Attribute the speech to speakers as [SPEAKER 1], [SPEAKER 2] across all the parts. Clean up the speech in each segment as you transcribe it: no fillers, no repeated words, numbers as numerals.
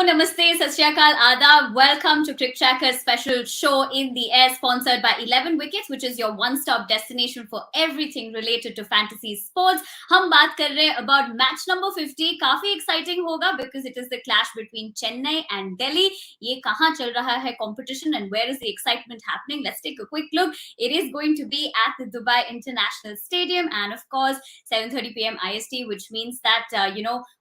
[SPEAKER 1] namaste, sat shri akal, adab. Welcome to CricTracker's special show in the air, sponsored by 11 Wickets, which is your one-stop destination for everything related to fantasy sports. हम बात कर रहे हैं about match number 50. काफी exciting होगा because it is the clash between Chennai and Delhi. ये कहाँ चल रहा है competition and where is the excitement happening? Let's take a quick look. It is going to be at the Dubai International Stadium and of course 7:30 p.m. IST, which means that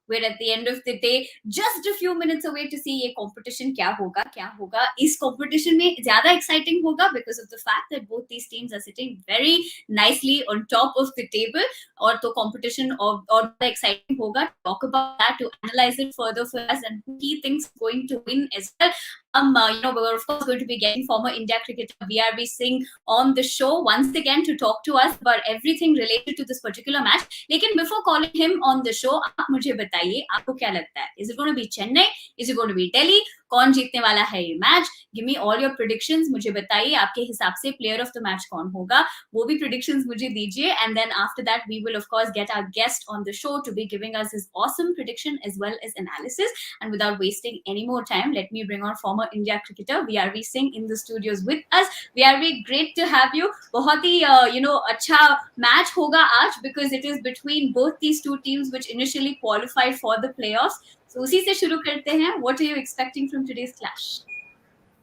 [SPEAKER 1] we're at the end of the day just a few minutes away to see ये competition क्या होगा इस competition में ज़्यादा exciting होगा because of the fact that both these teams are sitting very nicely on top of the table और तो competition और exciting होगा. Talk about that, to analyze it further for us and who he thinks is going to win as well. We're of course going to be getting former India cricketer VRV Singh on the show once again to talk to us about everything related to this particular match. लेकिन before calling him on the show, आप मुझे बताइए आपको क्या लगता है? Is it going to be Chennai? Is it going to be Delhi? कौन जीतने वाला है ये match? Give me all your predictions. मुझे बताइए आपके हिसाब से player of the match कौन होगा? वो भी predictions मुझे दीजिए. And then after that, we will of course get our guest on the show to be giving us his awesome prediction as well as analysis. And without wasting any more time, let me bring on former India cricketer VRV Singh in the studios with us. VRV, great to have you. बहुत ही अच्छा match होगा आज because it is between both these two teams which initially qualified for the playoffs. So उसी से शुरू करते हैं. What are you expecting from today's clash?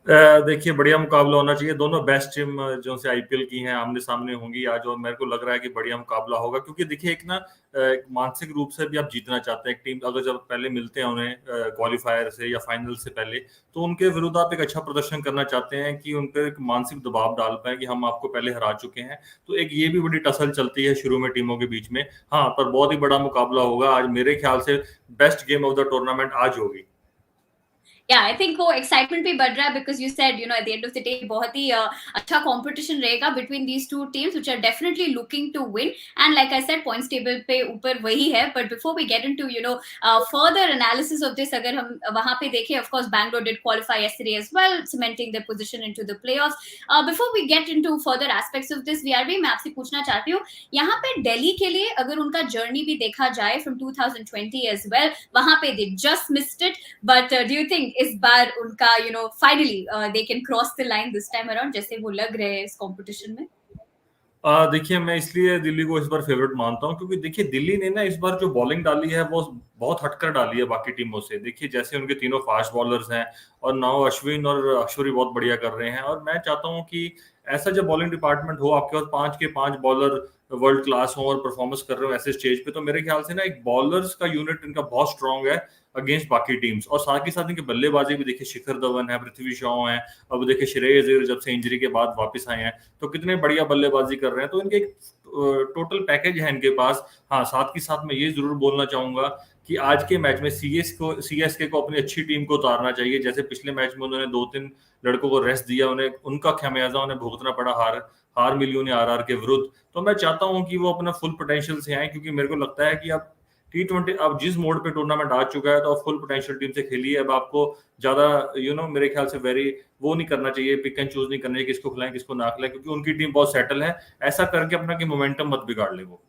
[SPEAKER 2] देखिए बढ़िया मुकाबला होना चाहिए. दोनों बेस्ट टीम जो से आईपीएल की हैं आमने सामने होंगी आज और मेरे को लग रहा है कि बढ़िया मुकाबला होगा क्योंकि देखिए एक ना मानसिक रूप से भी आप जीतना चाहते हैं. एक टीम अगर जब पहले मिलते हैं उन्हें क्वालिफायर से या फाइनल से पहले तो उनके विरुद्ध आप एक अच्छा प्रदर्शन करना चाहते हैं कि उन पर एक मानसिक दबाव डाल पाए कि हम आपको पहले हरा चुके हैं. तो एक ये भी बड़ी टसल चलती है शुरू में टीमों के बीच में. हाँ, पर बहुत ही बड़ा मुकाबला होगा आज. मेरे ख्याल से best game of the tournament आज होगी.
[SPEAKER 1] Yeah, I think वो excitement भी बढ़ रहा है because you said at the end of the day बहुत ही अच्छा competition रहेगा between these two teams which are definitely looking to win and like I said points table पे ऊपर वही है. But before we get into further analysis of this, अगर हम वहाँ पे देखें, of course Bangalore did qualify yesterday as well, cementing their position into the playoffs. Before we get into further aspects of this, VRV मैं आपसे पूछना चाहती हूँ यहाँ पे दिल्ली के लिए अगर उनका जर्नी भी देखा जाए from 2020 as well, वहाँ पे they just missed it. But do you think इस बार उनका finally they can cross the line this time around जैसे वो लग रहे हैं इस कंपटीशन में?
[SPEAKER 2] देखिए मैं इसलिए दिल्ली को इस बार फेवरेट मानता हूं क्योंकि देखिए दिल्ली ने ना इस बार जो बॉलिंग डाली है वो बहुत हटकर डाली है बाकी टीमों से. देखिए जैसे उनके तीनों फास्ट बॉलर्स हैं और नाउ अश्विन और अश्वरी बहुत बढ़िया कर रहे हैं और मैं चाहता हूं कि ऐसा जब बॉलिंग डिपार्टमेंट हो आपके पास 5 के 5 बॉलर वर्ल्ड क्लास हो और परफॉर्मेंस कर रहे हो ऐसे स्टेज पे, तो मेरे ख्याल से ना एक बॉलर्स का यूनिट इनका बहुत स्ट्रांग है अगेंस्ट बाकी टीम्स. और साथ ही साथ इनके बल्लेबाजी भी देखिए, शिखर धवन है, पृथ्वी शॉ है, अब देखिए श्रेयस अय्यर जब से इंजरी के बाद वापस आए हैं तो कितने बढ़िया बल्लेबाजी कर रहे हैं. तो इनके एक टोटल पैकेज है इनके पास. हाँ, साथ ही साथ मैं ये जरूर बोलना चाहूंगा कि आज के मैच में सीएसके को अपनी अच्छी टीम को उतारना चाहिए. जैसे पिछले मैच में उन्होंने 2-3 लड़कों को रेस्ट दिया, उन्हें उनका खमियाजा उन्हें भुगतना पड़ा. हार मिली उन्हें आरआर के विरुद्ध. तो मैं चाहता हूं कि वो अपना फुल पोटेंशियल से आए क्योंकि मेरे को लगता है कि अब T20 अब जिस मोड पे टूर्नामेंट आ चुका है तो अब फुल पोटेंशियल टीम से खेलिए. अब आपको ज्यादा मेरे ख्याल से वो नहीं करना चाहिए, पिक एंड चूज नहीं करना चाहिए किसको खिलाएं किसको ना खिलाएं क्योंकि उनकी टीम बहुत सेटल है. ऐसा करके अपना की मोमेंटम मत बिगाड़ ले वो.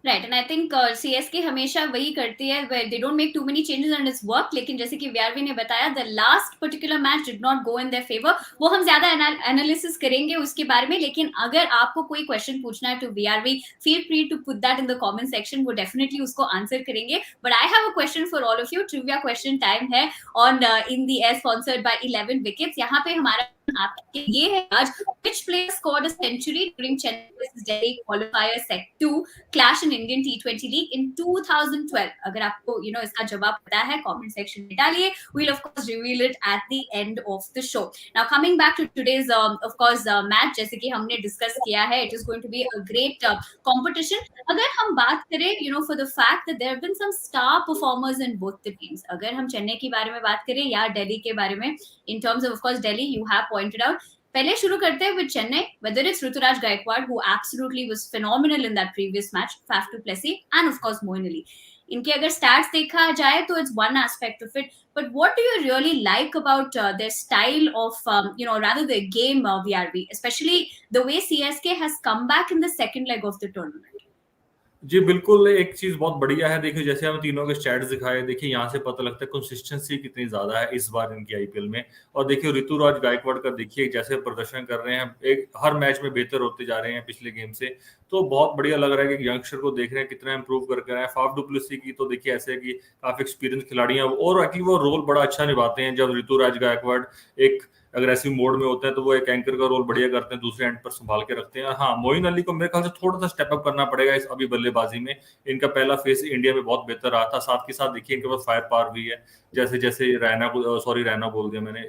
[SPEAKER 1] Right, and I think CSK हमेशा वही करती है where they don't make too many changes and it's work. लेकिन जैसे कि VRV ने बताया the last particular match did not go in their favor. वो हम ज्यादा एनालिसिस करेंगे उसके बारे में. लेकिन अगर आपको कोई क्वेश्चन पूछना है to VRV, feel free to put that in the comment section. वो definitely उसको आंसर करेंगे. But I have a question for all of you. Trivia question time है on in the air, sponsored by 11 Wickets. यहाँ पे हमारा आपके ये है आज, which player scored a century during Chennai versus Delhi qualifier set 2 clash in Indian T20 League in 2012? अगर आपको इसका जवाब पता है comment section में डालिए. We'll of course reveal it at the end of the show. Now coming back to today's of course match, जैसे कि हमने discuss किया है, it is going to be a great competition. अगर हम बात करें for the fact that there have been some star performers in both the teams, अगर हम चेन्नई के बारे में बात करें या दिल्ली के बारे में, in terms of course Delhi you have pointed out. पहले शुरू करते हैं with Chennai, whether it's Ruturaj Gaikwad who absolutely was phenomenal in that previous match, Faf du Plessis and of course Moeen Ali. इनके अगर stats देखा जाए तो it's one aspect of it, but what do you really like about their style of rather their game, VRV, especially the way CSK has come back in the second leg of the tournament?
[SPEAKER 2] जी, बिल्कुल, एक चीज़ बहुत बढ़िया है, देखिए जैसे हम तीनों के स्टैट्स दिखाए, देखिए यहाँ से पता लगता है कंसिस्टेंसी कितनी ज़्यादा है इस बार इनकी आईपीएल में। और देखिए ऋतुराज गायकवाड़ का देखिए जैसे प्रदर्शन कर रहे हैं, एक हर मैच में बेहतर होते जा रहे हैं पिछले गेम से, तो बहुत बढ़िया लग रहा है कि यंगस्टर को देख रहे हैं कितना इम्प्रूव करके आए हैं। फाफ डु प्लेसी की तो देखिए ऐसे है कि काफ़ी एक्सपीरियंस खिलाड़ी हैं और एक्चुअली वो रोल बड़ा अच्छा निभाते हैं जब ऋतुराज गायकवाड़ एक अग्रेसिव मोड में होते हैं, तो वो एक एंकर का रोल बढ़िया करते हैं, दूसरे एंड पर संभाल के रखते हैं। हाँ, मोइन अली को मेरे ख्याल से थोड़ा-सा स्टेप अप करना पड़ेगा इस अभी बल्लेबाजी में। इनका पहला फेस इंडिया में बहुत बेहतर रहा था, साथ के साथ देखिए इनके पास फायर पावर भी है। जैसे-जैसे रैना बोल दिया मैंने,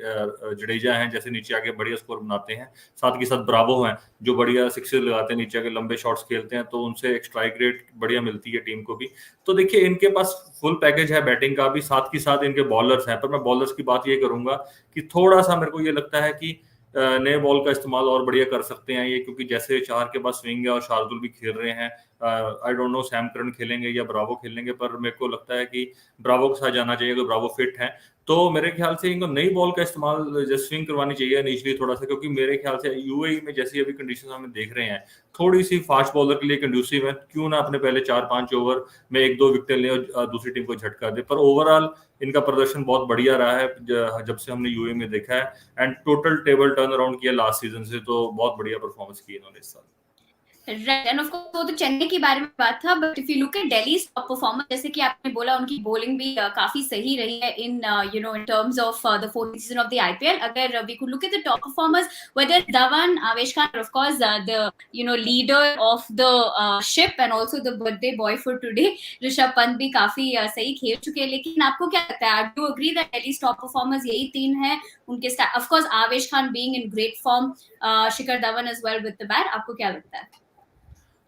[SPEAKER 2] जडेजा हैं जैसे नीचे आके बढ़िया स्कोर बनाते हैं। साथ के साथ ब्रावो हैं, जो बढ़िया सिक्सेस लगाते हैं, नीचे आके लंबे शॉट्स खेलते हैं, तो उनसे एक स्ट्राइक रेट बढ़िया मिलती है टीम को भी। तो देखिए इनके पास फुल पैकेज है बैटिंग का भी, साथ के साथ इनके बॉलर्स हैं। पर मैं बॉलर्स की बात ये करूंगा कि थोड़ा-सा मेरे को ये लगता है कि नए बॉल का इस्तेमाल और बढ़िया कर सकते हैं ये, क्योंकि जैसे चार के पास स्विंग है और शार्दुल भी खेल रहे हैं। I don't know Sam Curran खेलेंगे या ब्रावो खेलेंगे, पर मेरे को लगता है कि ब्रावो के साथ जाना चाहिए अगर ब्रावो फिट है। तो मेरे ख्याल से इनको नई बॉल का इस्तेमाल जैसे स्विंग करवानी चाहिए इनिशियली थोड़ा सा, क्योंकि मेरे ख्याल से यूएई में जैसी अभी कंडीशन हम देख रहे हैं, थोड़ी सी फास्ट बॉलर के लिए कंड्यूसिव है। क्यों ना अपने पहले 4-5 ओवर में 1-2 विकेट लें और दूसरी टीम को झटका दे। पर ओवरऑल इनका प्रदर्शन बहुत बढ़िया रहा है जब से हमने यूएई में देखा है। And total table turn around किया लास्ट सीजन से, तो बहुत बढ़िया परफॉर्मेंस की इन्होंने इस साल।
[SPEAKER 1] राइट, एंड ऑफ कोर्स वो तो चेन्नई के बारे में बात था, but if you look at Delhi top performer, जैसे कि आपने बोला उनकी बॉलिंग भी काफी सही रही है in in terms of the fourth season of the IPL. अगर we could look at the top performers, whether Dhawan, Avesh Khan, of course the leader of the ship and also the birthday boy for today, Rishabh Pant भी काफी सही खेल चुके हैं। लेकिन आपको क्या लगता है, do you agree that Delhi top performers यही तीन है उनके? Of course Avesh Khan being in great form, Shikhar Dhawan as well with the bat, आपको क्या लगता है?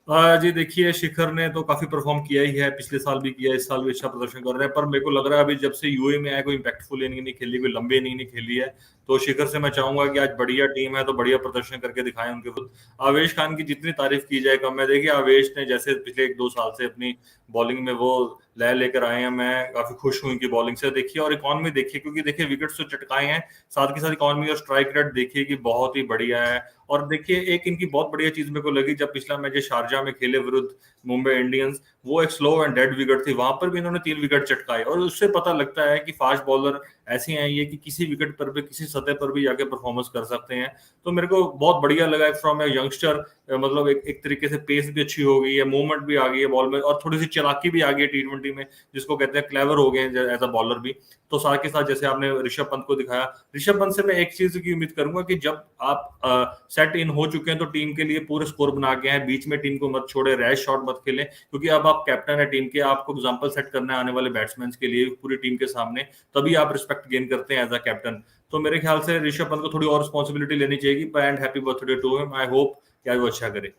[SPEAKER 2] जी देखिए, शिखर ने तो काफी परफॉर्म किया ही है, पिछले साल भी किया, इस साल भी अच्छा प्रदर्शन कर रहे हैं। पर मेरे को लग रहा है अभी जब से यूए में आया, कोई इम्पैक्टफुल इनिंग नहीं खेली, कोई लंबी इनिंग नहीं खेली है। तो शिखर से मैं चाहूंगा कि आज बढ़िया टीम है तो बढ़िया प्रदर्शन करके दिखाएं उनके खुद। आवेश खान की जितनी तारीफ की जाए कम है। देखिए आवेश ने जैसे पिछले 1-2 साल से अपनी बॉलिंग में वो लय लेकर आए हैं, मैं काफी खुश हूं इनकी बॉलिंग से। देखिए और इकॉनमी देखिए, क्योंकि देखिए विकेट्स तो चटकाए हैं, साथ के साथ इकॉनमी और स्ट्राइक रेट देखिए कि बहुत ही बढ़िया है। और देखिए एक इनकी बहुत बढ़िया चीज मेरे को लगी, जब पिछला मैच शारजा में खेले विरुद्ध मुंबई इंडियंस, वो एक स्लो एंड डेड विकेट थी, वहां पर भी इन्होंने 3 विकेट चटकाए। और उससे पता लगता है कि फास्ट बॉलर ऐसे हैं ये कि किसी विकेट पर भी, किसी सतह पर भी जाके परफॉर्मेंस कर सकते हैं। तो मेरे को बहुत बढ़िया लगा फ्रॉम ए यंगस्टर, मतलब एक तरीके से पेस भी अच्छी हो गई है, मूवमेंट भी आ गई है बॉल में, और थोड़ी सी चालाकी भी आ गई है टी20 में, जिसको कहते हैं क्लेवर हो गए हैं एज अ बॉलर भी। तो साथ के साथ जैसे आपने ऋषभ पंत को दिखाया, ऋषभ पंत से मैं एक चीज की उम्मीद करूंगा कि जब आप सेट इन हो चुके हैं तो टीम के लिए पूरे स्कोर बना के हैं, बीच में टीम को मत छोड़े, रैश शॉट मत खेलें, क्योंकि अब आप कैप्टन है टीम के, आपको एग्जांपल सेट करना है आने वाले बैट्समैन के लिए पूरी टीम के सामने, तभी आप रिस्पेक्ट गेन करते हैं एज अ कैप्टन। तो मेरे ख्याल से ऋषभ पंत को थोड़ी और रिस्पॉन्सिबिलिटी लेनी चाहिए। And happy birthday to him, I hope कि वो अच्छा करे।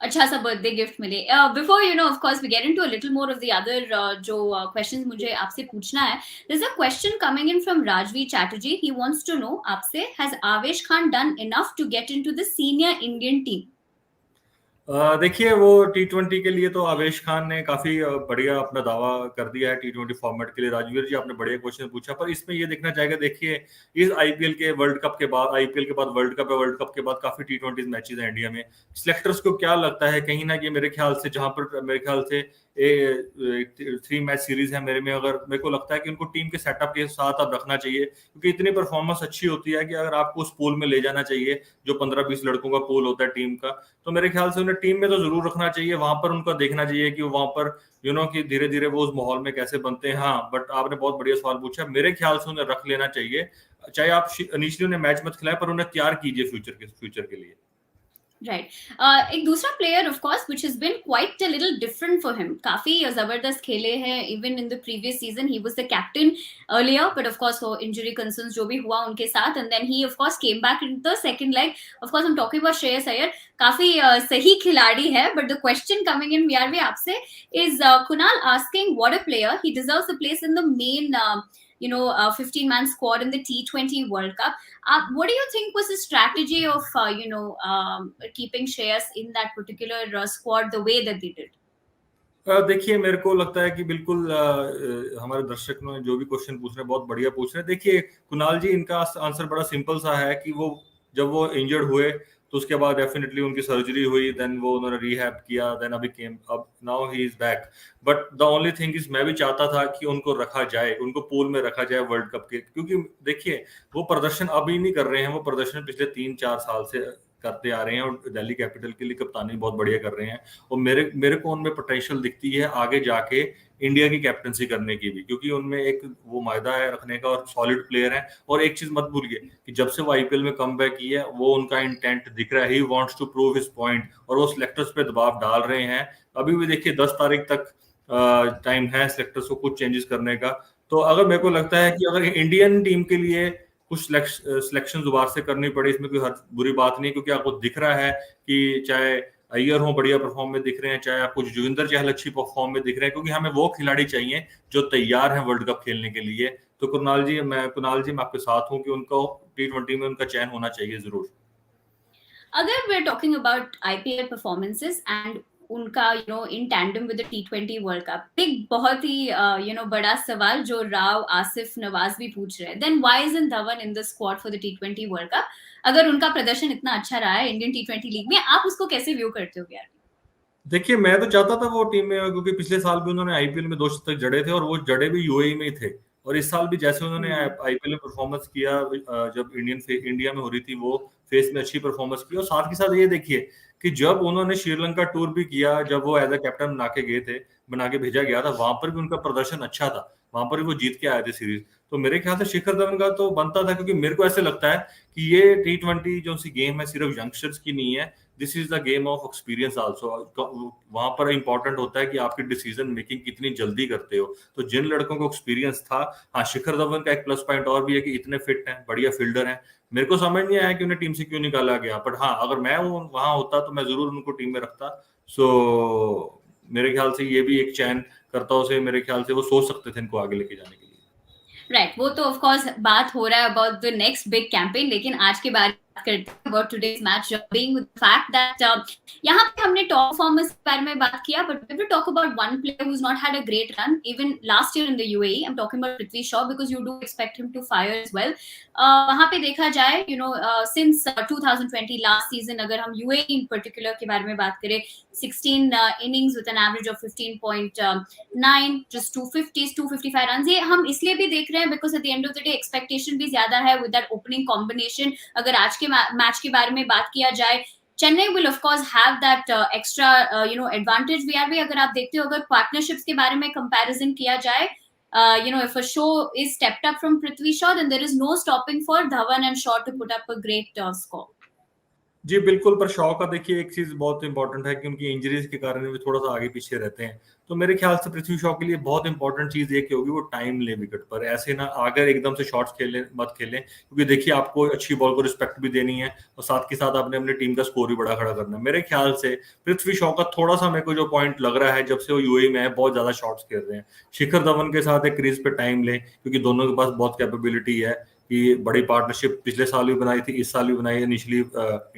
[SPEAKER 1] अच्छा सा बर्थडे गिफ्ट मिले। Before of course we get into a little more of the other जो क्वेश्चंस मुझे आपसे पूछना है, there is a question coming in from Rajveer Chatterjee. He wants to know आपसे, has Avesh Khan done enough to get into the senior Indian team?
[SPEAKER 2] देखिए वो टी20 के लिए तो आवेश खान ने काफी बढ़िया अपना दावा कर दिया है टी20 फॉर्मेट के लिए। राजवीर जी आपने बढ़िया क्वेश्चन पूछा, पर इसमें ये देखना चाहेगा, देखिए इस आईपीएल के वर्ल्ड कप के बाद, आईपीएल के बाद वर्ल्ड कप है, वर्ल्ड कप के बाद काफी टी20 मैचेस हैं इंडिया में। सिलेक्टर्स को क्या लगता है कहीं ना कि मेरे ख्याल से, जहां पर मेरे ख्याल से 3 मैच सीरीज है मेरे में, अगर मेरे को लगता है कि उनको टीम के सेटअप के साथ अब रखना चाहिए, क्योंकि इतनी परफॉर्मेंस अच्छी होती है कि अगर आपको उस पूल में ले जाना चाहिए जो 15-20 लड़कों का पूल होता है टीम का, तो मेरे ख्याल से उन्हें टीम में तो जरूर रखना चाहिए। वहां पर उनका देखना चाहिए कि वहां पर कि धीरे धीरे वो उस माहौल में कैसे बनते हैं। हाँ, बट आपने बहुत बढ़िया सवाल पूछा, मेरे ख्याल से उन्हें रख लेना चाहिए। चाहे आप इनिशियली उन्हें मैच मत खिलाएं, पर उन्हें तैयार कीजिए फ्यूचर के लिए।
[SPEAKER 1] राइट। एक दूसरा player of course which has been quite a little different for him, काफी जबरदस्त खेले हैं even in the previous season. He was the captain earlier, but of course for injury concerns जो भी हुआ उनके साथ, and then he of course came back in the second leg. Of course I am talking about Shreyas Iyer, काफी सही खिलाड़ी है। But the question coming in VRV आपसे is Kunal asking what a player he deserves a place in the main 15-man squad in the T20 World Cup. What do you think was the strategy of keeping Shreyas in that particular squad the way that they did?
[SPEAKER 2] देखिए मेरे को लगता है कि बिल्कुल हमारे दर्शक ने जो भी क्वेश्चन पूछ रहे हैं बहुत बढ़िया पूछ रहे हैं। देखिए कुणाल जी, इनका आंसर बड़ा सिंपल सा है कि वो जब वो इंजर्ड हुए तो उसके बाद डेफिनेटली उनकी सर्जरी हुई, देन वो उन्होंने रिहैब किया, देन अभी केम अब now he is back. But the only thing is मैं भी चाहता था कि उनको रखा जाए, उनको पूल में रखा जाए वर्ल्ड कप के, क्योंकि देखिए वो प्रदर्शन अभी नहीं कर रहे हैं, वो प्रदर्शन पिछले 3-4 साल से करते आ रहे हैं, और दिल्ली कैपिटल के लिए कप्तानी बहुत बढ़िया कर रहे हैं। और मेरे मेरे को उनमें पोटेंशियल दिखती है आगे जाके इंडिया की कैप्टनसी करने की भी, क्योंकि उनमें एक वो मायदा है रखने का, और सॉलिड प्लेयर है। और एक चीज मत भूलिए कि जब से वो आईपीएल में कमबैक की है, वो उनका इंटेंट दिख रहा है, he wants to prove his point, और वो सिलेक्टर्स पे दबाव डाल रहे हैं। अभी भी देखिए 10 तारीख तक टाइम है सिलेक्टर्स को कुछ चेंजेस करने का। तो अगर मेरे को लगता है कि अगर इंडियन टीम के लिए कुछ सिलेक्शन दोबारा से करनी पड़े, इसमें कोई बुरी बात नहीं, क्योंकि आपको दिख रहा है कि चाहे अय्यर हो बढ़िया परफॉर्म में दिख रहे हैं, चाहे आपको युजवेंद्र चहल अच्छी परफॉर्म में दिख रहे हैं, क्योंकि हमें वो खिलाड़ी चाहिए जो तैयार हैं वर्ल्ड कप खेलने के लिए। तो कुणाल जी मैं आपके साथ हूँ कि उनको T20 में उनका चयन होना चाहिए जरूर।
[SPEAKER 1] अगर we're talking about IPL performances and उनका in tandem with the T20 world cup, एक बहुत ही बड़ा सवाल जो राव आसिफ नवाज भी पूछ रहे हैं, then why isn't Dhawan in the squad for the T20 world cup? अगर उनका प्रदर्शन इतना अच्छा रहा है इंडियन T20 लीग में, आप उसको कैसे व्यू करते हो यार?
[SPEAKER 2] देखिए मैं तो चाहता था वो टीम में, क्योंकि पिछले साल भी उन्होंने आईपीएल में 2 शतक जड़े थे, और वो जड़े भी यूएई में ही थे। और इस साल भी जैसे उन्होंने आईपीएल में परफॉर्मेंस किया, जब इंडिया में हो रही थी, वो फेस में अच्छी परफॉर्मेंस की। और साथ के साथ ये देखिए कि जब उन्होंने श्रीलंका टूर भी किया, जब वो एज अ कैप्टन बना के भेजा गया था, वहां पर भी उनका प्रदर्शन अच्छा था, वहां पर भी वो जीत के आए थे सीरीज। तो मेरे ख्याल से शिखर धवन का तो बनता था, क्योंकि मेरे को ऐसे लगता है कि ये T20 जो सी गेम है सिर्फ यंगस्टर्स की नहीं है, this is the game of experience also. वहां पर इंपॉर्टेंट होता है कि आपकी डिसीजन मेकिंग कितनी जल्दी करते हो। तो जिन लड़कों को एक्सपीरियंस था, हाँ शिखर धवन का एक प्लस पॉइंट और भी है कि इतने फिट हैं, बढ़िया फील्डर हैं। मेरे को समझ नहीं आया कि उन्हें टीम से क्यों निकाला गया, बट हाँ अगर मैं वहां होता तो मैं जरूर उनको टीम में रखता। सो मेरे ख्याल से ये भी एक चयन करता से, मेरे ख्याल से वो सोच सकते थे इनको आगे लेके जाने के लिए।
[SPEAKER 1] राइट, वो तो ऑफ कोर्स बात हो रहा है about the next big campaign, लेकिन आज के बारे में बात करते हैं about today's match, being with the fact that यहाँ पे हमने टॉप परफॉर्मेंस के बारे में बात किया, but we talk about one player who has not had a great run even last year in the UAE. I am talking about Prithvi Shaw, because you do expect him to fire as well. वहां पे देखा जाए since 2020 last season, अगर हम UAE इन particular के बारे में बात करें, 16 innings with an average of 15.9, just 250s, 255 runs। ये हम इसलिए भी देख रहे हैं because at the end of the day expectation भी ज्यादा है विद दैट ओपनिंग कॉम्बिनेशन। अगर आज के मैच के बारे में बात किया जाए, Chennai will of course have that extra advantage. VRV अगर आप देखते हो, अगर पार्टनरशिप्स के बारे में कंपैरिजन किया जाए, if a show is stepped up from Prithvi Shaw, then there is no stopping for Dhawan and Shaw to put up a great score.
[SPEAKER 2] जी बिल्कुल, पर शॉ का देखिए एक चीज बहुत इंपॉर्टेंट है कि उनकी इंजरीज के कारण भी थोड़ा सा आगे पीछे रहते हैं। तो मेरे ख्याल से पृथ्वी शॉ के लिए बहुत इंपॉर्टेंट चीज ये होगी, वो टाइम ले विकेट पर, ऐसे ना आकर एकदम से शॉट्स मत खेलें, क्योंकि देखिए आपको अच्छी बॉल को रिस्पेक्ट भी देनी है, और साथ के साथ आपने अपनी टीम का स्कोर भी बड़ा खड़ा करना है। मेरे ख्याल से पृथ्वी शॉ का थोड़ा सा मेरे को जो पॉइंट लग रहा है, जब से वो यूएई में है बहुत ज्यादा शॉट्स खेल रहे हैं। शिखर धवन के साथ एक क्रीज पे टाइम लें, क्योंकि दोनों के पास बहुत कैपेबिलिटी है कि बड़ी पार्टनरशिप पिछले साल भी बनाई थी, इस साल भी बनाई है इनिशियली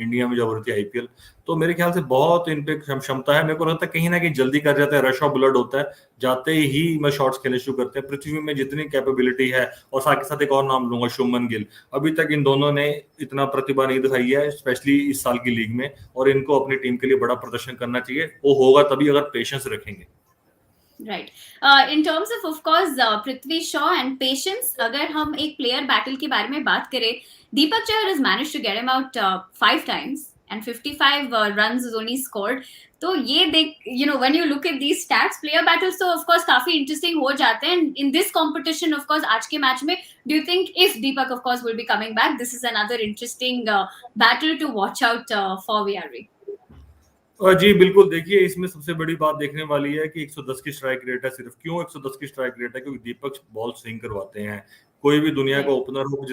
[SPEAKER 2] इंडिया में जब हो रही थी आईपीएल। तो मेरे ख्याल से बहुत इन पे क्षमता है। मेरे को लगता है कहीं ना कहीं जल्दी कर जाते हैं, रश ऑफ ब्लड होता है, जाते ही मैं शॉट्स खेलने शुरू करते हैं। पृथ्वी में जितनी कैपेबिलिटी है, और साथ के साथ एक और नाम लूंगा, शुभमन गिल। अभी तक इन दोनों ने इतना प्रतिभा नहीं दिखाई है, स्पेशली इस साल की लीग में, और इनको अपनी टीम के लिए बड़ा प्रदर्शन करना चाहिए। वो होगा तभी अगर पेशेंस रखेंगे।
[SPEAKER 1] Right, in terms of course Prithvi Shaw and patience, अगर हम एक प्लेयर बैटल के बारे में बात करें, Deepak Chahar has managed to get him out 5 times and 55 runs is only scored। तो ये देख, when you look at these stats, player battles तो of course काफी interesting हो जाते हैं in this competition। of course आज के मैच में, do you think if Deepak of course will be coming back, this is another interesting battle to watch out for VRV?
[SPEAKER 2] जी बिल्कुल, देखिए इसमें सबसे बड़ी बात देखने वाली है कि 110 की स्ट्राइक रेट है सिर्फ। क्यों 110 की स्ट्राइक रेट है? क्योंकि दीपक बॉल स्विंग करवाते हैं। कोई भी दुनिया का ओपनर हो,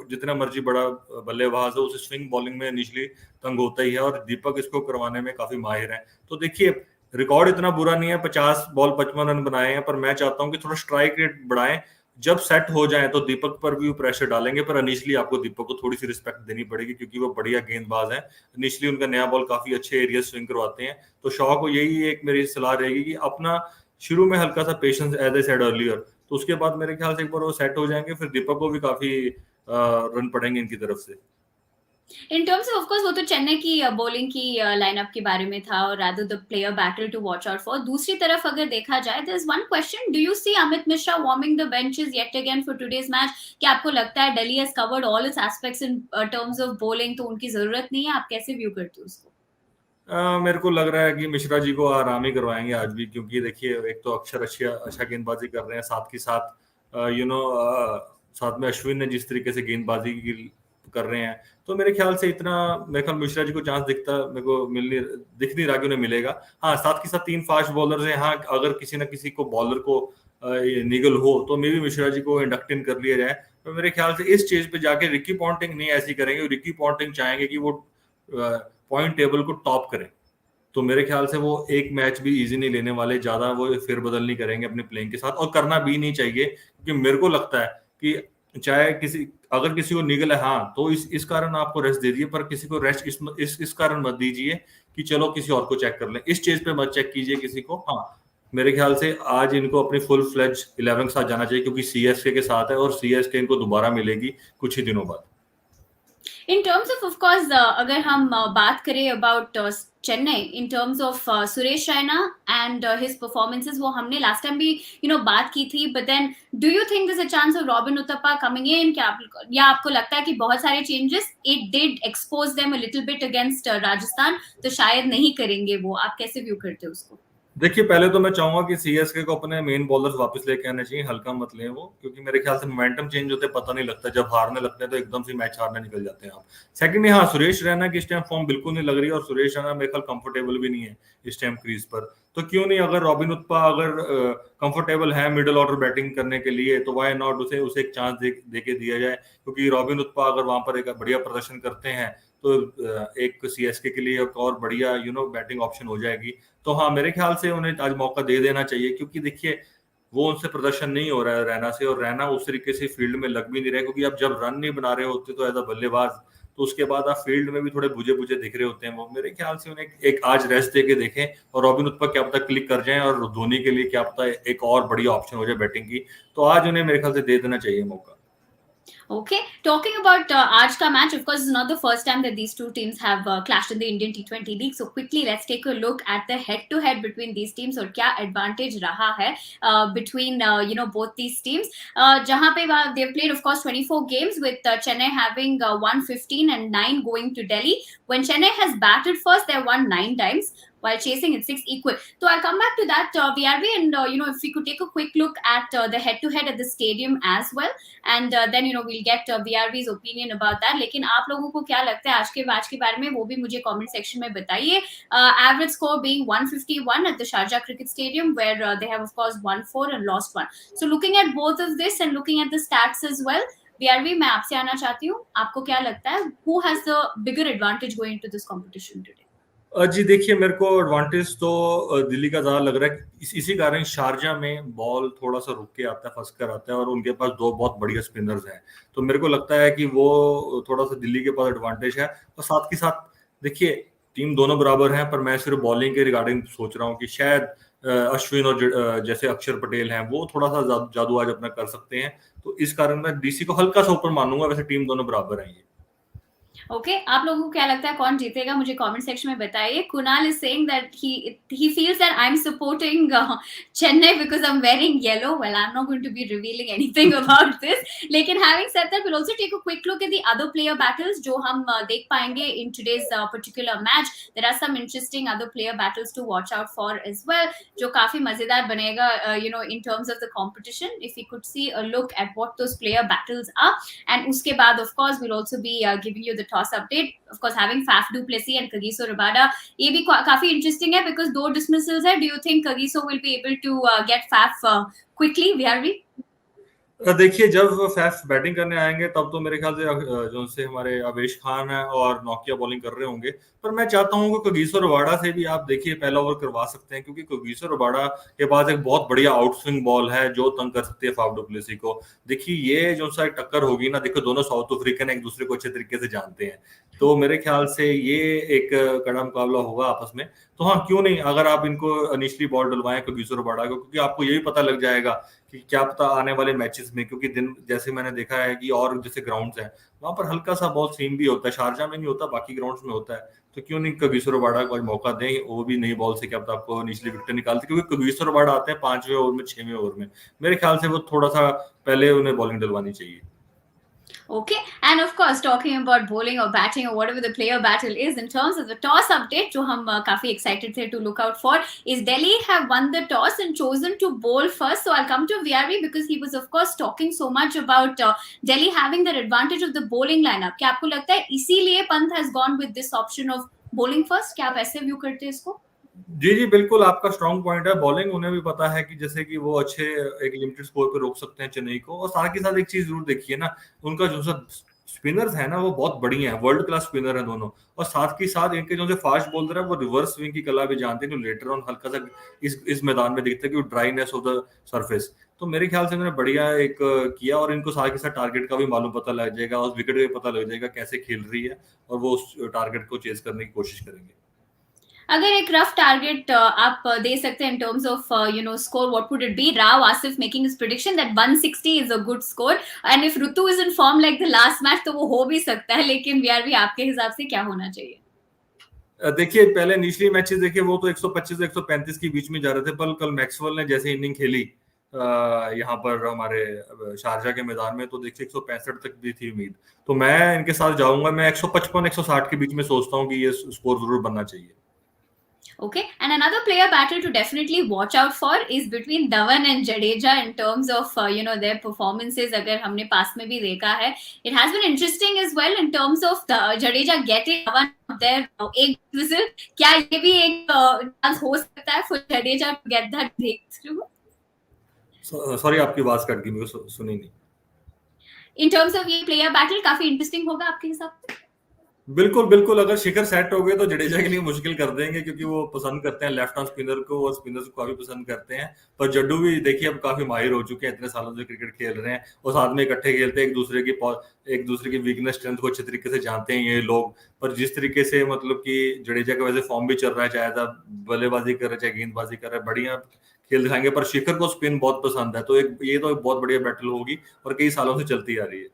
[SPEAKER 2] जितना मर्जी बड़ा बल्लेबाज हो, उसे स्विंग बॉलिंग में इनिशियली तंग होता ही है, और दीपक इसको करवाने में काफी माहिर है। तो देखिए रिकॉर्ड इतना बुरा नहीं है, 50 बॉल 55 रन बनाए हैं, पर मैं चाहता हूँ कि थोड़ा स्ट्राइक रेट बढ़ाएं। जब सेट हो जाए तो दीपक पर भी प्रेशर डालेंगे, पर इनिशियली आपको दीपक को थोड़ी सी रिस्पेक्ट देनी पड़ेगी, क्योंकि वो बढ़िया गेंदबाज है। इनिशियली उनका नया बॉल काफी अच्छे एरिया स्विंग करवाते हैं। तो शॉ को यही एक मेरी सलाह रहेगी कि अपना शुरू में हल्का सा patience, as I said earlier, तो उसके बाद मेरे ख्याल से एक बार वो सेट हो जाएंगे, फिर दीपक को भी काफी रन पड़ेंगे इनकी तरफ से।
[SPEAKER 1] इन टर्म्स ऑफ कोर्स वो तो चेन्नई की बॉलिंग की लाइनअप के बारे में था और rather the player battle to watch out for. दूसरी तरफ अगर देखा जाए there is one question, do you see Amit Mishra warming the benches yet again for today's match? क्या आपको लगता है Delhi has covered all its aspects in terms of bowling, तो उनकी जरूरत नहीं है? आप कैसे व्यू करते हो उसको?
[SPEAKER 2] मेरे को लग रहा है कि मिश्रा जी को आराम ही करवाएंगे आज भी, क्योंकि देखिए एक तो अक्षर अच्छा अच्छा गेंदबाजी कर रहे हैं, साथ के साथ यू नो साथ में अश्विन ने जिस तरीके से गेंदबाजी कर रहे हैं, तो मेरे ख्याल से इतना मेरे ख्याल मिश्रा जी को चांस मेरे को दिख नहीं रहा कि उन्हें मिलेगा। हाँ, साथ के साथ 3 फास्ट बॉलर्स हैं। हाँ, अगर किसी ना किसी को बॉलर को ये निगल हो तो मे भी मिश्रा जी को इंडक्ट इन कर लिया जाए। तो मेरे ख्याल से इस स्टेज पे जाके रिकी पॉन्टिंग नहीं ऐसी करेंगे। रिकी पॉन्टिंग चाहेंगे कि वो पॉइंट टेबल को टॉप करें, तो मेरे ख्याल से वो एक मैच भी इजी नहीं लेने वाले, ज्यादा वो फेरबदल नहीं करेंगे अपने प्लेइंग के साथ, और करना भी नहीं चाहिए, क्योंकि मेरे को लगता है कि चाहे अगर किसी को निगल है, हाँ, तो इस कारण आपको रेस्ट दे दिए, पर किसी को रेस्ट इस कारण मत दीजिए कि चलो किसी और को चेक कर लें। इस स्टेज पे मत चेक कीजिए किसी को। हाँ, मेरे ख्याल से आज इनको अपनी फुल फ्लेज 11 के साथ जाना चाहिए, क्योंकि सीएसके के साथ है और सीएसके इनको दोबारा मिलेगी कुछ ही दिनों बाद।
[SPEAKER 1] इन टर्म्स ऑफ कोर्स अगर हम बात करें about Chennai in terms of Suresh Raina and his performances, वो हमने लास्ट टाइम भी बात की थी, but then do you think this a chance of Robin Uthappa coming in? क्या या आपको लगता है कि बहुत सारे changes it did expose them a little bit against Rajasthan, तो शायद नहीं करेंगे वो? आप कैसे व्यू करते हो उसको?
[SPEAKER 2] देखिए, पहले तो मैं चाहूंगा कि सीएसके को अपने मेन बॉलर्स वापस लेके आने चाहिए, हल्का मत लें वो, क्योंकि मेरे ख्याल से मोमेंटम चेंज होते पता नहीं लगता, जब हारने लगते हैं तो एकदम से मैच हारने निकल जाते हैं आप। सेकंडली, हाँ, सुरेश रैना की इस टाइम फॉर्म बिल्कुल नहीं लग रही है, और सुरेश रैना मेरे ख्याल कंफर्टेबल भी नहीं है इस टाइम क्रीज पर। तो क्यों नहीं, अगर रॉबिन उथप्पा अगर कंफर्टेबल है मिडिल ऑर्डर बैटिंग करने के लिए, तो वाई नॉट उसे एक चांस दे के दिया जाए, क्योंकि रॉबिन उथप्पा अगर वहां पर एक बढ़िया प्रदर्शन करते हैं तो एक सीएसके के लिए एक और बढ़िया बैटिंग ऑप्शन हो जाएगी। तो हाँ, मेरे ख्याल से उन्हें आज मौका दे देना चाहिए, क्योंकि देखिए वो उनसे प्रदर्शन नहीं हो रहा है रैना से, और रैना उस तरीके से फील्ड में लग भी नहीं रहा है, क्योंकि आप जब रन नहीं बना रहे होते तो एज अ बल्लेबाज, तो उसके बाद आप फील्ड में भी थोड़े बुझे बुझे दिख रहे होते हैं वो। मेरे ख्याल से उन्हें एक आज रेस्ट दे के देखें, और रॉबिन उथप्पा क्या पता क्लिक कर जाए, और धोनी के लिए क्या पता एक और बढ़िया ऑप्शन हो जाए बैटिंग की। तो आज उन्हें मेरे ख्याल से दे देना चाहिए मौका।
[SPEAKER 1] Okay, talking about aaj ka match, of course, it's not the first time that these two teams have clashed in the Indian T20 League. So quickly, let's take a look at the head-to-head between these teams और क्या advantage रहा है between both these teams. जहाँ पे they've played, of course, 24 games with Chennai having 115 and 9 going to Delhi. When Chennai has batted first, they won 9 times, while chasing it 6 equal. So I'll come back to that, VRV, and if we could take a quick look at the head-to-head at the stadium as well, and then we'll get VRV's opinion about that. लेकिन आप लोगों को क्या लगता है आज के match के बारे में, वो भी मुझे कमेंट सेक्शन में बताइए. Average score being 151 at the Sharjah Cricket Stadium, where they have of course won 4 and lost 1. So looking at both of this and looking at the stats as well, VRV, मैं आपसे आना चाहती हूँ, आपको क्या लगता है who has the bigger advantage going into this competition today?
[SPEAKER 2] जी देखिए, मेरे को एडवांटेज तो दिल्ली का ज्यादा लग रहा है। इसी कारण शारजा में बॉल थोड़ा सा रुक के आता है, फंस कर आता है, और उनके पास 2 बहुत बढ़िया स्पिनर्स हैं, तो मेरे को लगता है कि वो थोड़ा सा दिल्ली के पास एडवांटेज है। और साथ के साथ देखिए, टीम दोनों बराबर हैं, पर मैं सिर्फ बॉलिंग के रिगार्डिंग सोच रहा हूँ कि शायद अश्विन और जैसे अक्षर पटेल हैं वो थोड़ा सा जादू आज अपना कर सकते हैं, तो इस कारण मैं डीसी को हल्का सा ऊपर मानूंगा। वैसे टीम दोनों बराबर हैं ये।
[SPEAKER 1] ओके, आप लोगों को क्या लगता है कौन जीतेगा, मुझे कमेंट सेक्शन में बताइए. Kunal is saying that he feels that I'm supporting Chennai because I'm wearing yellow. Well, I'm not going to be revealing anything about this. लेकिन having said that, we'll also take a quick look at the other player battles जो हम देख पाएंगे in today's particular match. There are some interesting other player battles to watch out for as well, जो काफी मजेदार बनेगा in terms of the competition. If we could see a look at what those player battles are, and उसके बाद of course we'll also be giving you the toss update. Of course, having Faf du Plessis and Kagiso Rabada, ये भी काफी interesting है because 2 dismissals है. Do you think Kagiso will be able to get Faf quickly, VRV?
[SPEAKER 2] देखिए, जब Faf batting करने आएंगे तब तो मेरे ख्याल से जो से हमारे अवेश खान है और नोकिया बॉलिंग कर रहे होंगे, पर मैं चाहता हूं कि कगिसो रबाड़ा से भी आप देखिए पहला ओवर करवा सकते हैं, क्योंकि कगिसो रबाड़ा के पास एक बहुत बढ़िया आउटस्विंग बॉल है जो तंग कर सकती है फाफ डु प्लेसी को। देखिए, ये जो सा टक्कर होगी ना, देखो दोनों साउथ अफ्रीकन एक दूसरे को अच्छे तरीके से जानते हैं, तो मेरे ख्याल से ये एक कड़ा मुकाबला होगा आपस में। तो हाँ, क्यों नहीं, अगर आप इनको इनिशियली बॉल डलवाएं कगिसो रबाड़ा को, क्योंकि आपको ये भी पता लग जाएगा कि क्या पता आने वाले मैचेस में, क्योंकि दिन जैसे मैंने देखा है कि और जैसे ग्राउंड्स हैं वहां पर हल्का सा बहुत सीन भी होता है, शारजा में नहीं होता बाकी ग्राउंड्स में होता है, तो क्यों नहीं कगिसो रबाडा को मौका दें, वो भी नई बॉल से क्या पता आपको निचली विकेट निकालते, क्योंकि कगिसो रबाडा आते हैं 5वें ओवर में 6वें ओवर में, मेरे ख्याल से वो थोड़ा सा पहले उन्हें बॉलिंग डलवानी चाहिए।
[SPEAKER 1] Okay, and of course, talking about bowling or batting or whatever the player battle is, in terms of the toss update, जो हम काफी excited थे to look out for, is Delhi have won the toss and chosen to bowl first. So I'll come to VRV because he was of course talking so much about Delhi having the advantage of the bowling lineup. क्या आपको लगता है इसीलिए Pant has gone with this option of bowling first? क्या आप ऐसे view करते हैं इसको?
[SPEAKER 2] जी जी बिल्कुल, आपका स्ट्रांग पॉइंट है, बॉलिंग उन्हें भी पता है कि जैसे कि वो अच्छे एक लिमिटेड स्कोर पे रोक सकते हैं चेन्नई को, और साथ ही साथ एक चीज जरूर देखिए ना, उनका जो सब स्पिनर्स है ना वो बहुत बढ़िया है, वर्ल्ड क्लास स्पिनर है दोनों, और साथ ही साथ इनके जो फास्ट बॉलर है वो रिवर्स स्विंग की कला भी जानते हैं, जो लेटर ऑन हल्का सा इस मैदान में दिखता है कि ड्राइनेस ऑफ द सरफेस, तो मेरे ख्याल से उन्होंने बढ़िया एक किया, और इनको साथ के साथ टारगेट का भी मालूम पता लग जाएगा, और विकेट का भी पता लग जाएगा कैसे खेल रही है, और वो उस टारगेट को चेस करने की कोशिश करेंगे।
[SPEAKER 1] अगर एक रफ टारगेट आप दे सकते हैं in terms of score, what would it be? Rao Asif making his prediction that 160 is a good score, and if Rutu is in form like the last match तो वो हो भी सकता है, लेकिन VRV आपके हिसाब से क्या होना चाहिए?
[SPEAKER 2] देखिए पहले निचली मैचेस देखिए वो तो 125 से 135 के बीच में जा रहे थे, पर कल मैक्सवेल ने जैसे इनिंग खेली यहाँ पर हमारे शारजा के मैदान में, तो देखिए 165 तक भी थी उम्मीद, तो मैं इनके साथ जाऊंगा, मैं 155 160 के बीच में सोचता हूँ कि ये स्कोर जरूर बनना चाहिए।
[SPEAKER 1] Okay, and another player battle to definitely watch out for is between Dhawan and Jadeja in terms of their performances. अगर हमने पास में भी देखा है, it has been interesting as well in terms of the Jadeja getting Dhawan there एक whistle. क्या ये भी एक chance हो सकता है for Jadeja to get that breakthrough?
[SPEAKER 2] Sorry आपकी आवाज कट गई, मुझे सुनी नहीं।
[SPEAKER 1] In terms of ये player battle काफी interesting होगा आपके हिसाब से?
[SPEAKER 2] बिल्कुल बिल्कुल, अगर शिखर सेट हो गए तो जडेजा के लिए मुश्किल कर देंगे, क्योंकि वो पसंद करते हैं लेफ्ट आर्म स्पिनर को, और स्पिनर्स को काफी पसंद करते हैं, पर जड्डू भी देखिए अब काफी माहिर हो चुके हैं, इतने सालों से क्रिकेट खेल रहे हैं, और साथ में इकट्ठे खेलते हैं, एक दूसरे की वीकनेस स्ट्रेंथ को अच्छे तरीके से जानते हैं ये लोग, पर जिस तरीके से मतलब कि जडेजा का वैसे फॉर्म भी चल रहा है, चाहे बल्लेबाजी कर रहे चाहे गेंदबाजी कर रहे हैं, बढ़िया खेल दिखाएंगे, पर शिखर को स्पिन बहुत पसंद है, तो ये तो एक बहुत बढ़िया बैटल होगी और कई सालों से चलती आ रही है।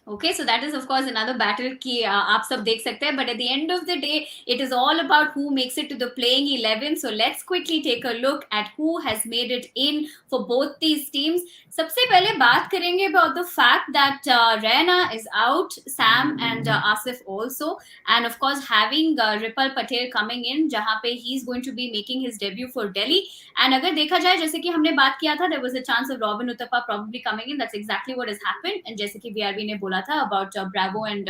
[SPEAKER 1] Okay, so that is of course another battle कि आप सब देख सकते हैं, but at the end of the day it is all about who makes it to the playing 11. So let's quickly take a look at who has made it in for both these teams. सबसे पहले बात करेंगे about the fact that Raina is out, Sam and Asif also, and of course having Ripal Patel coming in, जहाँ पे he is going to be making his debut for Delhi. And अगर देखा जाए जैसे कि हमने बात किया था, there was a chance of Robin Uthappa probably coming in. That's exactly what has happened. And जैसे कि VRV ने बोला था about Bravo and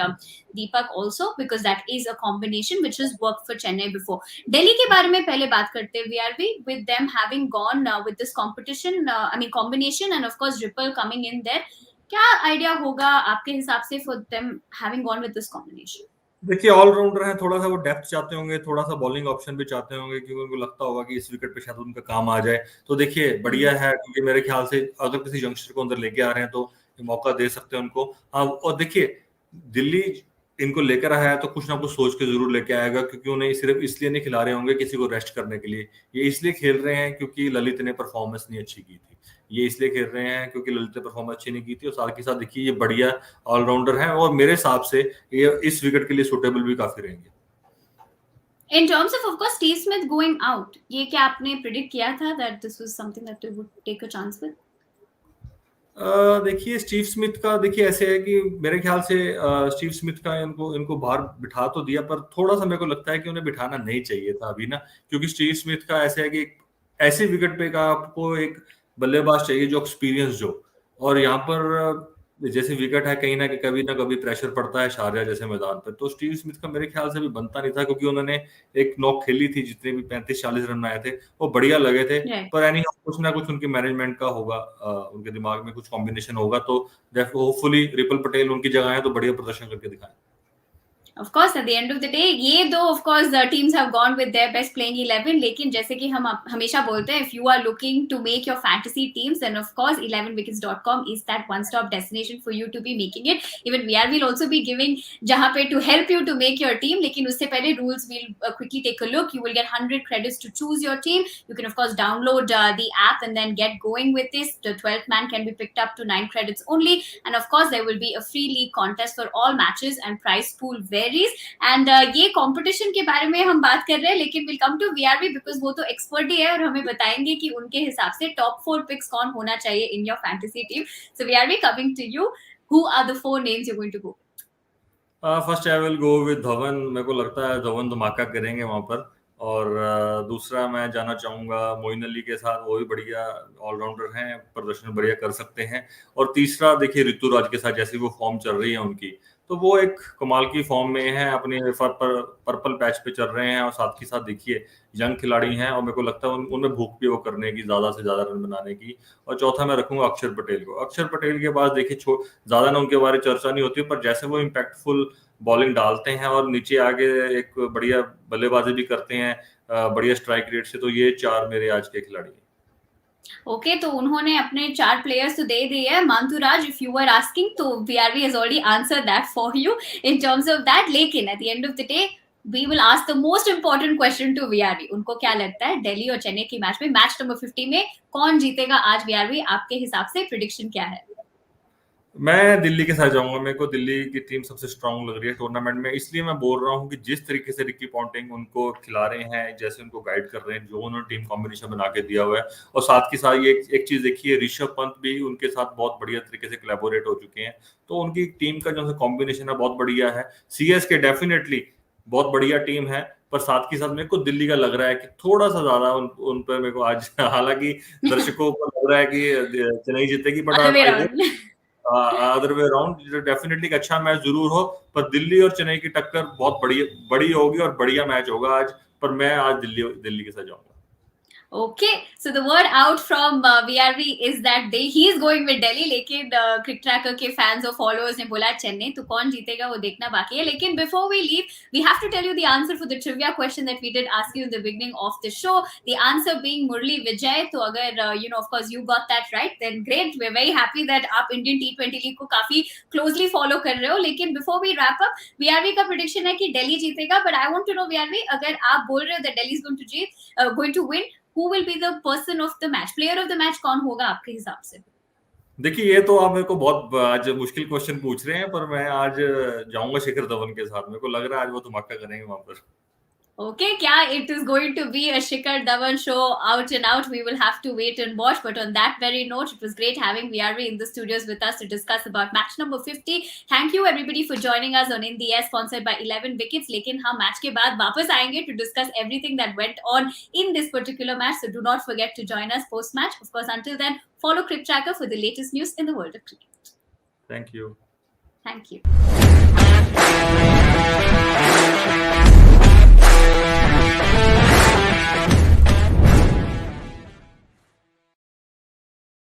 [SPEAKER 1] Deepak also, because that is a combination which has worked for Chennai before. Delhi के बारे में पहले बात करते हैं VRV, with them having gone with this combination and of course Ripple coming in there. क्या idea होगा आपके हिसाब से for them having gone with this combination?
[SPEAKER 2] देखिए ऑलराउंडर है, थोड़ा सा वो डेप्थ चाहते होंगे, थोड़ा सा बॉलिंग ऑप्शन भी चाहते होंगे, क्योंकि उनको लगता होगा कि इस विकेट पे शायद उनका काम आ जाए, तो देखिए बढ़िया है, क्योंकि मेरे ख्याल से अगर किसी यंगस्टर को अंदर लेके आ रहे हैं तो मौका दे सकते हैं उनको। हाँ, और देखिए दिल्ली इनको लेकर आया है तो कुछ ना कुछ सोच के जरूर लेके आएगा, क्योंकि उन्हें सिर्फ इसलिए नहीं खिला रहे होंगे किसी को रेस्ट करने के लिए, ये इसलिए खेल रहे हैं क्योंकि ललित ने परफॉर्मेंस नहीं अच्छी की थी, ये इसलिए खेल रहे हैं क्योंकि ललित ने परफॉर्मेंस अच्छी नहीं की थी, और साथ के साथ देखिए ये बढ़िया ऑलराउंडर है, और मेरे हिसाब से ये इस विकेट के लिए सुटेबल भी काफी रहेंगे।
[SPEAKER 1] In terms of course Steve Smith going out, ये क्या आपने प्रेडिक्ट किया था that this was something that they would take a chance with?
[SPEAKER 2] देखिए स्टीव स्मिथ का देखिए ऐसे है कि मेरे ख्याल से स्टीव स्मिथ का इनको बाहर बिठा तो दिया, पर थोड़ा सा मेरे को लगता है कि उन्हें बिठाना नहीं चाहिए था अभी ना, क्योंकि स्टीव स्मिथ का ऐसे है कि ऐसी विकेट पे का आपको एक बल्लेबाज चाहिए जो एक्सपीरियंस जो, और यहाँ पर जैसे विकेट है कहीं ना कभी प्रेशर पड़ता है शारजा जैसे मैदान पर, तो स्टीव स्मिथ का मेरे ख्याल से भी बनता नहीं था, क्योंकि उन्होंने एक नॉक खेली थी, जितने भी 35-40 रन आए थे वो बढ़िया लगे थे, पर एनी कुछ ना कुछ उनके मैनेजमेंट का होगा, उनके दिमाग में कुछ कॉम्बिनेशन होगा, तो होपफुली रिपल पटेल उनकी जगह है तो बढ़िया प्रदर्शन करके दिखाएं।
[SPEAKER 1] Of course, at the end of the day, ये दो of course the teams have gone with their best playing 11. लेकिन जैसे कि हम हमेशा बोलते हैं, if you are looking to make your fantasy teams, then of course 11wickets.com is that one-stop destination for you to be making it. Even VRV will also be giving जहाँ पे to help you to make your team. लेकिन उससे पहले rules will quickly take a look. You will get 100 credits to choose your team. You can of course download the app and then get going with this. The 12th man can be picked up to 9 credits only, and of course there will be a free league contest for all matches and prize pool varies. And ये competition के बारे में हम बात कर रहे हैं, लेकिन will come to VRV because वो तो एक्सपर्ट ही है और हमें बताएंगे कि उनके हिसाब से टॉप 4 पिक्स कौन होना चाहिए in your fantasy team. So VRV, coming to you, who are the 4 names you going to go?
[SPEAKER 2] First I will go with Dhawan. मेरे को लगता है धवन धमाका करेंगे वहां पर. और दूसरा मैं जाना चाहूंगा मोइन अली के साथ. वो भी बढ़िया ऑलराउंडर हैं, प्रदर्शन बढ़िया कर सकते हैं. और तीसरा देखिए ऋतुराज के साथ जैसी वो फॉर्म चल रही है उनकी, तो वो एक कमाल की फॉर्म में है, अपने पर्पल पैच पे चल रहे हैं. और साथ के साथ देखिए यंग खिलाड़ी हैं और मेरे को लगता है उनमें भूख भी वो करने की, ज्यादा से ज्यादा रन बनाने की. और चौथा मैं रखूंगा अक्षर पटेल को. अक्षर पटेल के बाद देखिए ज्यादा ना उनके बारे में चर्चा नहीं होती, पर जैसे वो इम्पैक्टफुल बॉलिंग डालते हैं और नीचे आगे एक बढ़िया बल्लेबाजी भी करते हैं बढ़िया स्ट्राइक रेट से, तो ये 4 मेरे आज के खिलाड़ी हैं.
[SPEAKER 1] ओके, तो उन्होंने अपने 4 प्लेयर्स तो दे दिए हैं. मांतुराज, इफ यू वर आस्किंग, तो VRV has already answered that for you in terms of that. लेकिन at the end of the day we will ask the most important question to VRV. उनको क्या लगता है दिल्ली और चेन्नई की मैच में, match number 50 में कौन जीतेगा आज? VRV, आपके हिसाब से प्रेडिक्शन क्या है?
[SPEAKER 2] मैं दिल्ली के साथ जाऊंगा. मेरे को दिल्ली की टीम सबसे स्ट्रांग लग रही है टूर्नामेंट में. इसलिए मैं बोल रहा हूँ कि जिस तरीके से रिकी पॉन्टिंग उनको खिला रहे हैं, जैसे उनको गाइड कर रहे हैं, जो उन्होंने टीम कॉम्बिनेशन बना के दिया हुआ है, और साथ के साथ ये एक चीज देखिए, ऋषभ पंत भी उनके साथ बहुत बढ़िया तरीके से कोलैबोरेट हो चुके हैं. तो उनकी टीम का जो कॉम्बिनेशन है बहुत बढ़िया है. CSK डेफिनेटली बहुत बढ़िया टीम है, पर साथ के साथ मेरे को दिल्ली का लग रहा है कि थोड़ा सा ज्यादा उन पर मेरे को आज हालांकि दर्शकों को लग रहा है कि चेन्नई जीतेगी, but other way around definitely एक अच्छा मैच जरूर हो. पर दिल्ली और चेन्नई की टक्कर बहुत बड़ी होगी और बढ़िया मैच होगा आज. पर मैं आज दिल्ली के साथ जाऊंगा.
[SPEAKER 1] Okay, so the word out from VRV is that he is going with Delhi, लेकिन CricTracker के fans और followers ने बोला चेन्नई. तो कौन जीतेगा वो देखना बाकी है. लेकिन before we leave, we have to tell you the answer for the trivia question that we did ask you in the beginning of the show. The answer being Murli Vijay. तो अगर of course you got that right, then great. We're very happy that आप Indian T20 League को काफी closely follow कर रहे हो. लेकिन before we wrap up, VRV का prediction है कि Delhi जीतेगा. But I want to know VRV, अगर आप बोल रहे हो that Delhi is going to win, who will be the person of the match, player of the match कौन होगा आपके हिसाब से?
[SPEAKER 2] देखिए ये तो आप मेरे को बहुत आज मुश्किल क्वेश्चन पूछ रहे हैं, पर मैं आज जाऊंगा शिखर धवन के साथ. मेरे को लग रहा है आज वो धमाका करेंगे वहां पर.
[SPEAKER 1] Okay, क्या it is going to be a Shikhar Dhawan show out and out? We will have to wait and watch. But on that very note, it was great having VRV in the studios with us to discuss about match number 50. Thank you everybody for joining us on In the Air, sponsored by 11 Wickets. लेकिन हम match के बाद वापस आएंगे to discuss everything that went on in this particular match. So do not forget to join us post match. Of course, until then, follow CricTracker for the latest news in the world of cricket.
[SPEAKER 2] Thank you.
[SPEAKER 1] Thank you.